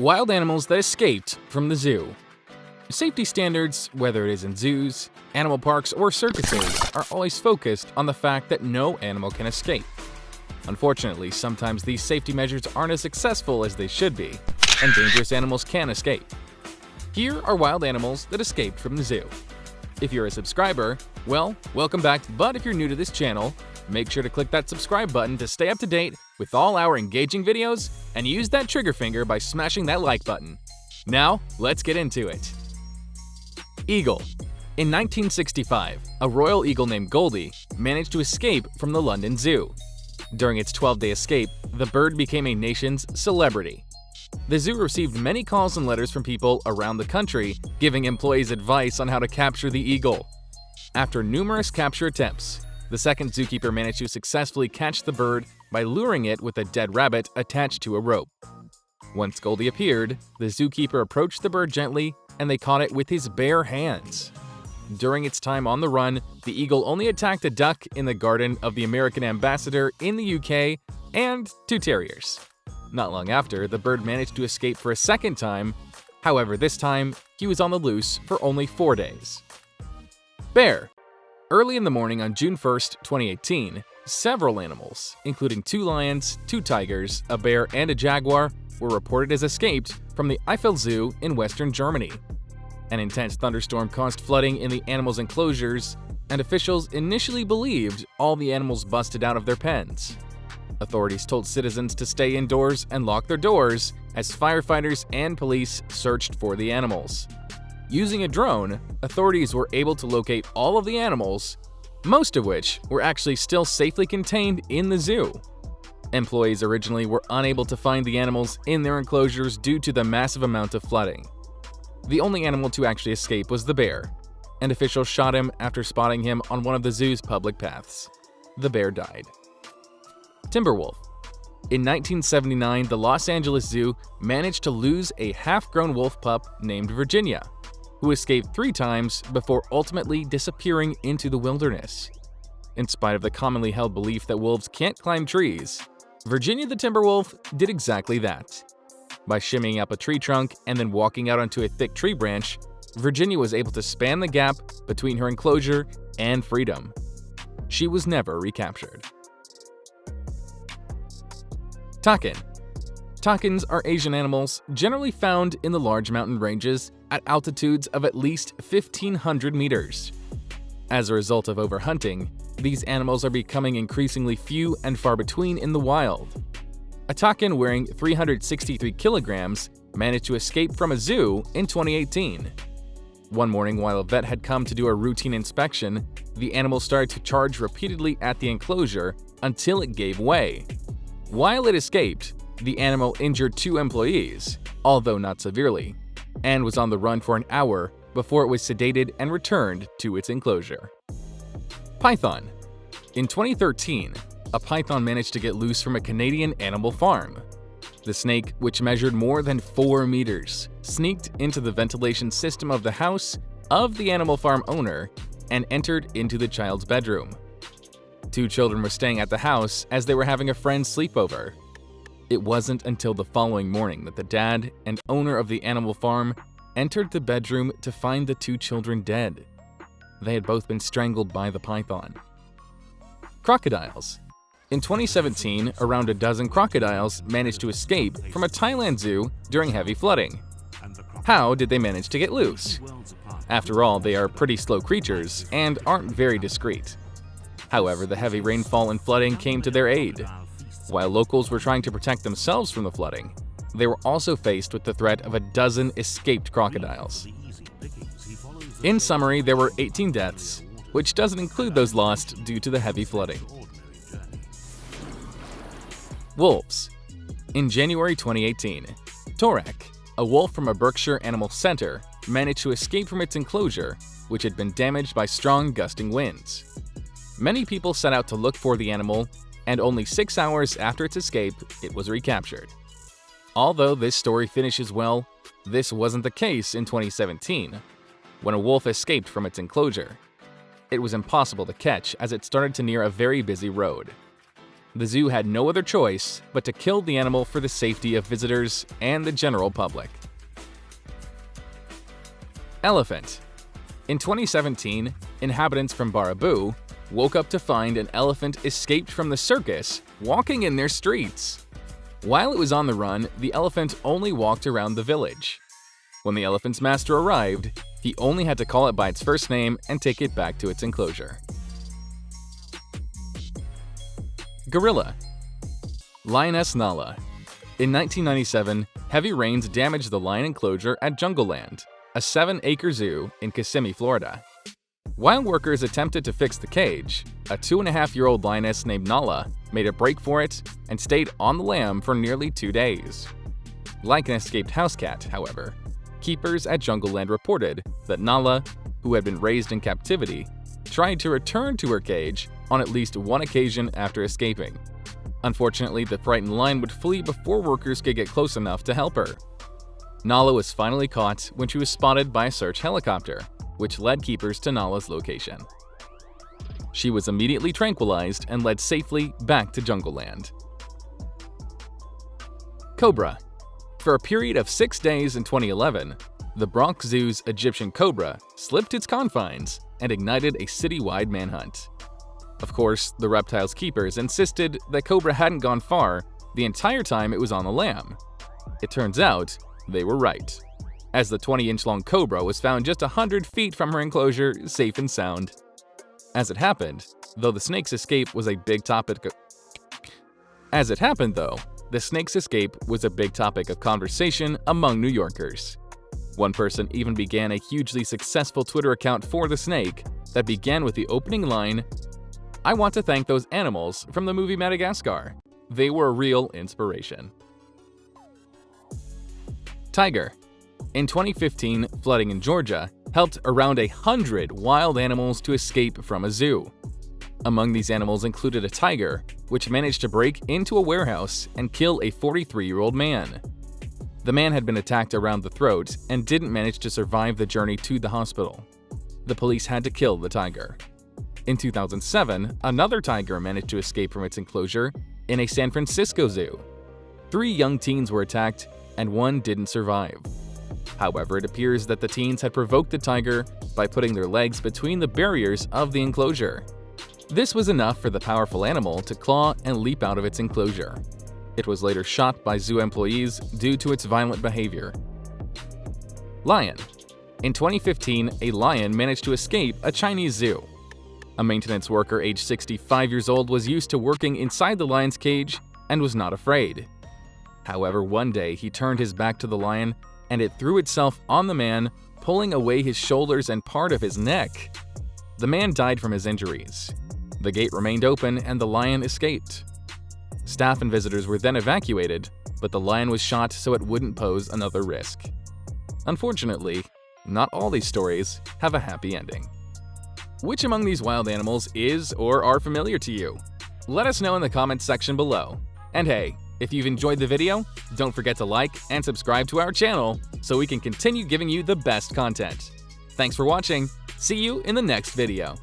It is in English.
Wild animals that escaped from the zoo. Safety standards, whether it is in zoos, animal parks, or circuses, are always focused on the fact that no animal can escape. Unfortunately, sometimes these safety measures aren't as successful as they should be, and dangerous animals can escape. Here are wild animals that escaped from the zoo. If you're a subscriber, well, welcome back, but if you're new to this channel, make sure to click that subscribe button to stay up to date with all our engaging videos, and use that trigger finger by smashing that like button. Now, let's get into it. Eagle. In 1965, a royal eagle named Goldie managed to escape from the London Zoo. During its 12-day escape, the bird became a nation's celebrity. The zoo received many calls and letters from people around the country giving employees advice on how to capture the eagle. After numerous capture attempts, the second zookeeper managed to successfully catch the bird by luring it with a dead rabbit attached to a rope. Once Goldie appeared, the zookeeper approached the bird gently and they caught it with his bare hands. During its time on the run, the eagle only attacked a duck in the garden of the American ambassador in the UK and 2 terriers. Not long after, the bird managed to escape for a second time. However, this time, he was on the loose for only 4 days. Bear. Early in the morning on June 1st, 2018, several animals, including 2 lions, 2 tigers, a bear, and a jaguar, were reported as escaped from the Eiffel Zoo in western Germany. An intense thunderstorm caused flooding in the animals' enclosures, and officials initially believed all the animals busted out of their pens. Authorities told citizens to stay indoors and lock their doors as firefighters and police searched for the animals. Using a drone, authorities were able to locate all of the animals, most of which were actually still safely contained in the zoo. Employees originally were unable to find the animals in their enclosures due to the massive amount of flooding. The only animal to actually escape was the bear, and officials shot him after spotting him on one of the zoo's public paths. The bear died. Timberwolf. In 1979, the Los Angeles Zoo managed to lose a half-grown wolf pup named Virginia, who escaped 3 times before ultimately disappearing into the wilderness. In spite of the commonly held belief that wolves can't climb trees, Virginia the Timberwolf did exactly that. By shimmying up a tree trunk and then walking out onto a thick tree branch, Virginia was able to span the gap between her enclosure and freedom. She was never recaptured. Takin. Takins are Asian animals generally found in the large mountain ranges at altitudes of at least 1,500 meters. As a result of overhunting, these animals are becoming increasingly few and far between in the wild. A takin weighing 363 kilograms managed to escape from a zoo in 2018. One morning while a vet had come to do a routine inspection, the animal started to charge repeatedly at the enclosure until it gave way. While it escaped, the animal injured 2 employees, although not severely, and was on the run for an hour before it was sedated and returned to its enclosure. Python. In 2013, a python managed to get loose from a Canadian animal farm. The snake, which measured more than 4 meters, sneaked into the ventilation system of the house of the animal farm owner and entered into the child's bedroom. 2 children were staying at the house as they were having a friend's sleepover. It wasn't until the following morning that the dad and owner of the animal farm entered the bedroom to find the 2 children dead. They had both been strangled by the python. Crocodiles. In 2017, around a dozen crocodiles managed to escape from a Thailand zoo during heavy flooding. How did they manage to get loose? After all, they are pretty slow creatures and aren't very discreet. However, the heavy rainfall and flooding came to their aid. While locals were trying to protect themselves from the flooding, they were also faced with the threat of a dozen escaped crocodiles. In summary, there were 18 deaths, which doesn't include those lost due to the heavy flooding. Wolves. In January 2018, Torak, a wolf from a Berkshire animal center, managed to escape from its enclosure, which had been damaged by strong gusting winds. Many people set out to look for the animal, and only 6 hours after its escape, it was recaptured. Although this story finishes well, this wasn't the case in 2017, when a wolf escaped from its enclosure. It was impossible to catch as it started to near a very busy road. The zoo had no other choice but to kill the animal for the safety of visitors and the general public. Elephant. In 2017, inhabitants from Baraboo woke up to find an elephant escaped from the circus walking in their streets. While it was on the run, the elephant only walked around the village. When the elephant's master arrived, he only had to call it by its first name and take it back to its enclosure. Gorilla. Lioness Nala. In 1997, heavy rains damaged the lion enclosure at Jungleland, a 7-acre zoo in Kissimmee, Florida. While workers attempted to fix the cage, a 2.5-year-old lioness named Nala made a break for it and stayed on the lamb for nearly 2 days. Like an escaped house cat, however, keepers at Jungleland reported that Nala, who had been raised in captivity, tried to return to her cage on at least one occasion after escaping. Unfortunately, the frightened lion would flee before workers could get close enough to help her. Nala was finally caught when she was spotted by a search helicopter, which led keepers to Nala's location. She was immediately tranquilized and led safely back to Jungleland. Cobra. For a period of 6 days in 2011, the Bronx Zoo's Egyptian cobra slipped its confines and ignited a citywide manhunt. Of course, the reptile's keepers insisted that Cobra hadn't gone far the entire time it was on the lamb. It turns out they were right, as the 20-inch-long cobra was found just 100 feet from her enclosure, safe and sound. As it happened, though, the snake's escape was a big topic of conversation among New Yorkers. One person even began a hugely successful Twitter account for the snake that began with the opening line, "I want to thank those animals from the movie Madagascar. They were a real inspiration." Tiger. In 2015, flooding in Georgia helped around 100 wild animals to escape from a zoo. Among these animals included a tiger, which managed to break into a warehouse and kill a 43-year-old man. The man had been attacked around the throat and didn't manage to survive the journey to the hospital. The police had to kill the tiger. In 2007, another tiger managed to escape from its enclosure in a San Francisco zoo. 3 young teens were attacked, and 1 didn't survive. However, it appears that the teens had provoked the tiger by putting their legs between the barriers of the enclosure. This was enough for the powerful animal to claw and leap out of its enclosure. It was later shot by zoo employees due to its violent behavior. Lion. In 2015, a lion managed to escape a Chinese zoo. A maintenance worker aged 65 years old was used to working inside the lion's cage and was not afraid. However, one day he turned his back to the lion and it threw itself on the man, pulling away his shoulders and part of his neck. The man died from his injuries. The gate remained open and the lion escaped. Staff and visitors were then evacuated, but the lion was shot so it wouldn't pose another risk. Unfortunately, not all these stories have a happy ending. Which among these wild animals is or are familiar to you? Let us know in the comments section below. And hey, if you've enjoyed the video, don't forget to like and subscribe to our channel so we can continue giving you the best content. Thanks for watching. See you in the next video.